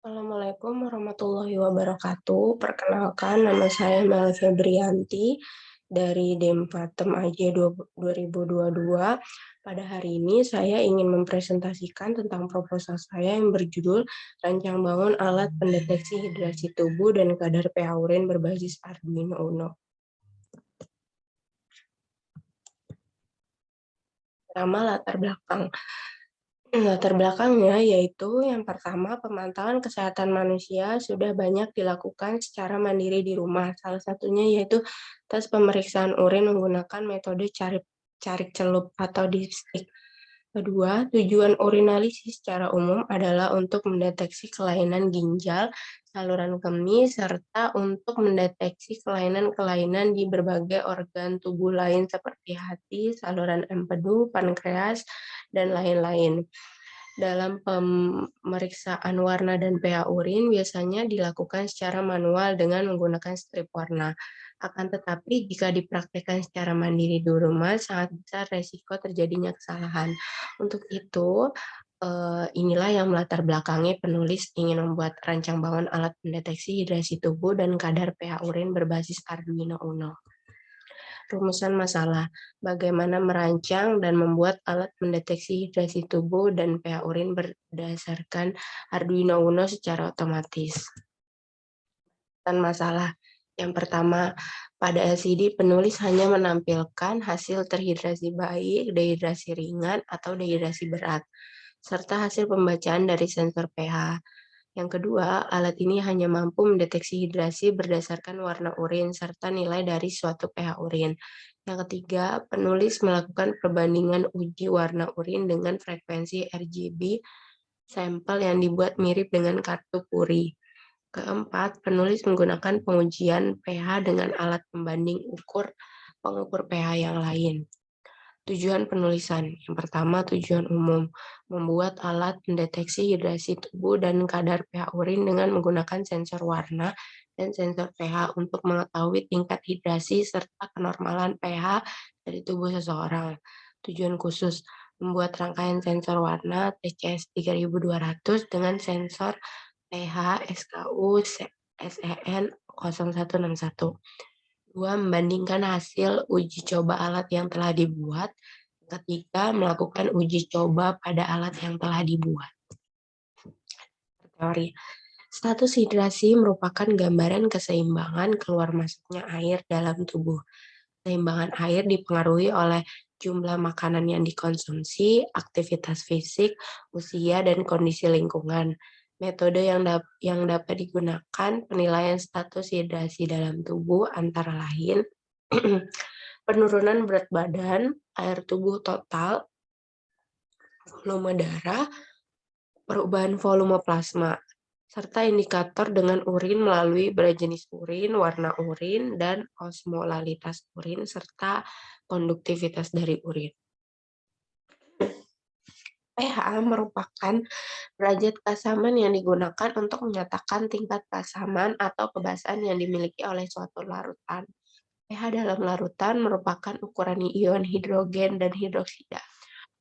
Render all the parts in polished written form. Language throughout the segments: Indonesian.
Assalamualaikum warahmatullahi wabarakatuh. Perkenalkan, nama saya Mel Febrianti dari DEM Patem AJ 2022. Pada hari ini saya ingin mempresentasikan tentang proposal saya yang berjudul Rancang Bangun Alat Pendeteksi Hidrasi Tubuh dan Kadar pH Urin berbasis Arduino Uno. Pertama, latar belakang. Latar belakangnya yaitu yang pertama, pemantauan kesehatan manusia sudah banyak dilakukan secara mandiri di rumah. Salah satunya yaitu tes pemeriksaan urin menggunakan metode carik celup atau dipstick. Kedua, tujuan urinalisis secara umum adalah untuk mendeteksi kelainan ginjal, saluran kemih, serta untuk mendeteksi kelainan-kelainan di berbagai organ tubuh lain seperti hati, saluran empedu, pankreas, dan lain-lain. Dalam pemeriksaan warna dan pH urin biasanya dilakukan secara manual dengan menggunakan strip warna. Akan tetapi jika dipraktikkan secara mandiri di rumah, sangat besar resiko terjadinya kesalahan. Untuk itu, inilah yang melatar belakangi penulis ingin membuat rancang bangun alat pendeteksi hidrasi tubuh dan kadar pH urin berbasis Arduino Uno. Rumusan masalah, bagaimana merancang dan membuat alat mendeteksi hidrasi tubuh dan pH urin berdasarkan Arduino Uno secara otomatis. Dan masalah yang pertama, pada LCD penulis hanya menampilkan hasil terhidrasi baik, dehidrasi ringan, atau dehidrasi berat, serta hasil pembacaan dari sensor pH. Yang kedua, alat ini hanya mampu mendeteksi hidrasi berdasarkan warna urin serta nilai dari suatu pH urin. Yang ketiga, penulis melakukan perbandingan uji warna urin dengan frekuensi RGB sampel yang dibuat mirip dengan kartu Curie. Keempat, penulis menggunakan pengujian pH dengan alat pembanding pengukur pH yang lain. Tujuan penulisan. Yang pertama, tujuan umum. Membuat alat mendeteksi hidrasi tubuh dan kadar pH urin dengan menggunakan sensor warna dan sensor pH untuk mengetahui tingkat hidrasi serta kenormalan pH dari tubuh seseorang. Tujuan khusus. Membuat rangkaian sensor warna TCS 3200 dengan sensor pH SKU SEN 0161. 2. Membandingkan hasil uji coba alat yang telah dibuat. Ketiga, melakukan uji coba pada alat yang telah dibuat. Teori. Status hidrasi merupakan gambaran keseimbangan keluar masuknya air dalam tubuh. Keseimbangan air dipengaruhi oleh jumlah makanan yang dikonsumsi, aktivitas fisik, usia, dan kondisi lingkungan. Metode yang dapat digunakan penilaian status hidrasi dalam tubuh antara lain penurunan berat badan, air tubuh total, volume darah, perubahan volume plasma, serta indikator dengan urin melalui berat jenis urin, warna urin, dan osmolalitas urin, serta konduktivitas dari urin. pH merupakan derajat keasaman yang digunakan untuk menyatakan tingkat keasaman atau kebasahan yang dimiliki oleh suatu larutan. pH dalam larutan merupakan ukuran ion hidrogen dan hidroksida.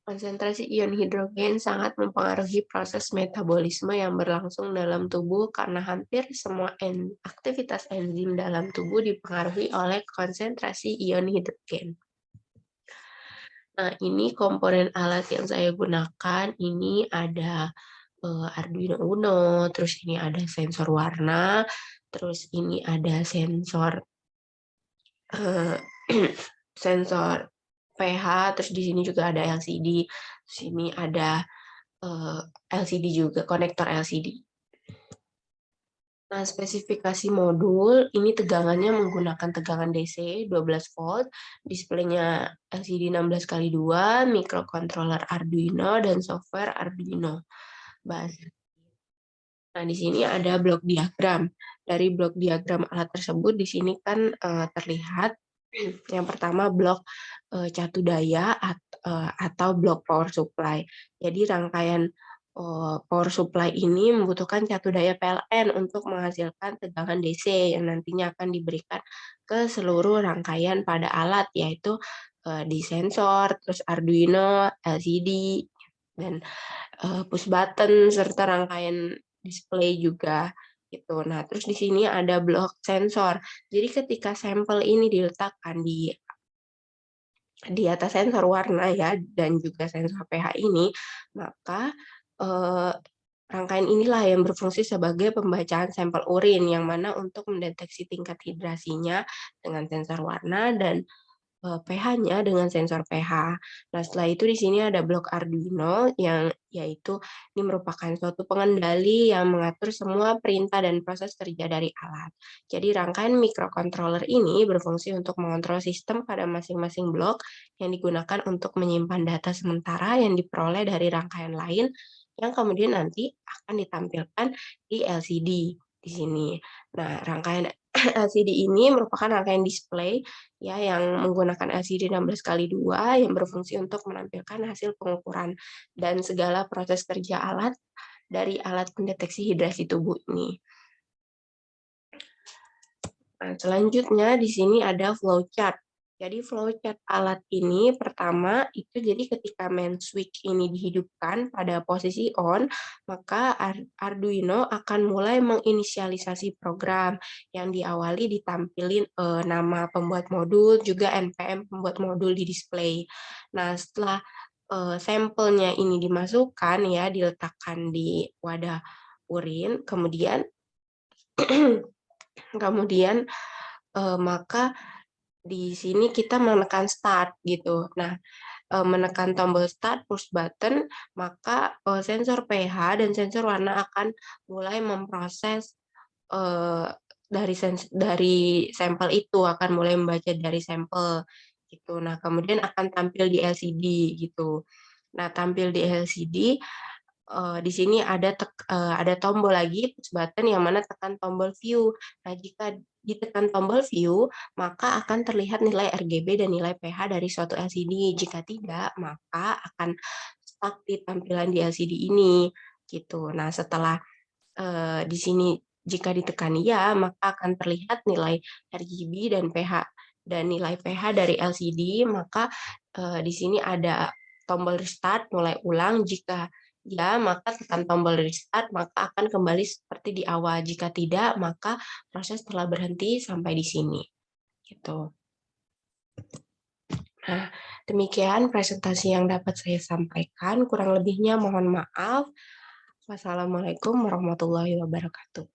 Konsentrasi ion hidrogen sangat mempengaruhi proses metabolisme yang berlangsung dalam tubuh karena hampir semua aktivitas enzim dalam tubuh dipengaruhi oleh konsentrasi ion hidrogen. Nah, ini komponen alat yang saya gunakan. Ini ada Arduino Uno, terus ini ada sensor warna, terus ini ada sensor sensor pH, terus di sini juga ada LCD, sini ada LCD juga, konektor LCD. Nah, spesifikasi modul, ini tegangannya menggunakan tegangan DC 12 volt, displaynya LCD 16x2, microcontroller Arduino, dan software Arduino. Nah, di sini ada blok diagram. Dari blok diagram alat tersebut, di sini kan terlihat yang pertama blok catu daya atau blok power supply. Jadi rangkaian power supply ini membutuhkan catu daya PLN untuk menghasilkan tegangan DC yang nantinya akan diberikan ke seluruh rangkaian pada alat, yaitu di sensor, terus Arduino, LCD, dan push button, serta rangkaian display juga gitu. Nah, terus di sini ada blok sensor. Jadi ketika sampel ini diletakkan di atas sensor warna ya dan juga sensor pH ini, maka eh, rangkaian inilah yang berfungsi sebagai pembacaan sampel urin yang mana untuk mendeteksi tingkat hidrasinya dengan sensor warna dan pH-nya dengan sensor pH. Nah, setelah itu di sini ada blok Arduino yang yaitu ini merupakan suatu pengendali yang mengatur semua perintah dan proses kerja dari alat. Jadi rangkaian microcontroller ini berfungsi untuk mengontrol sistem pada masing-masing blok yang digunakan untuk menyimpan data sementara yang diperoleh dari rangkaian lain yang kemudian nanti akan ditampilkan di LCD di sini. Nah, rangkaian LCD ini merupakan rangkaian display ya yang menggunakan LCD 16x2 yang berfungsi untuk menampilkan hasil pengukuran dan segala proses kerja alat dari alat pendeteksi hidrasi tubuh ini. Nah, selanjutnya di sini ada flowchart. Jadi flowchart alat ini pertama itu jadi ketika main switch ini dihidupkan pada posisi on, maka Arduino akan mulai menginisialisasi program yang diawali ditampilin nama pembuat modul juga NPM pembuat modul di display. Nah, setelah sampelnya ini dimasukkan ya diletakkan di wadah urin, kemudian kemudian maka di sini kita menekan start gitu. Nah, menekan tombol start push button, maka sensor pH dan sensor warna akan mulai memproses dari sampel itu akan mulai membaca dari sampel gitu. Nah, kemudian akan tampil di LCD gitu. Nah, tampil di LCD di sini ada tombol lagi push button yang mana tekan tombol view. Nah, jika ditekan tombol view, maka akan terlihat nilai RGB dan nilai pH dari suatu LCD. Jika tidak, maka akan stuck di tampilan di LCD ini gitu. Nah, setelah di sini jika ditekan ya, maka akan terlihat nilai RGB dan nilai pH dari LCD, maka di sini ada tombol restart mulai ulang. Jika ya, maka tekan tombol restart, maka akan kembali seperti di awal. Jika tidak, maka proses telah berhenti sampai di sini. Gitu. Nah, demikian presentasi yang dapat saya sampaikan. Kurang lebihnya mohon maaf. Wassalamualaikum warahmatullahi wabarakatuh.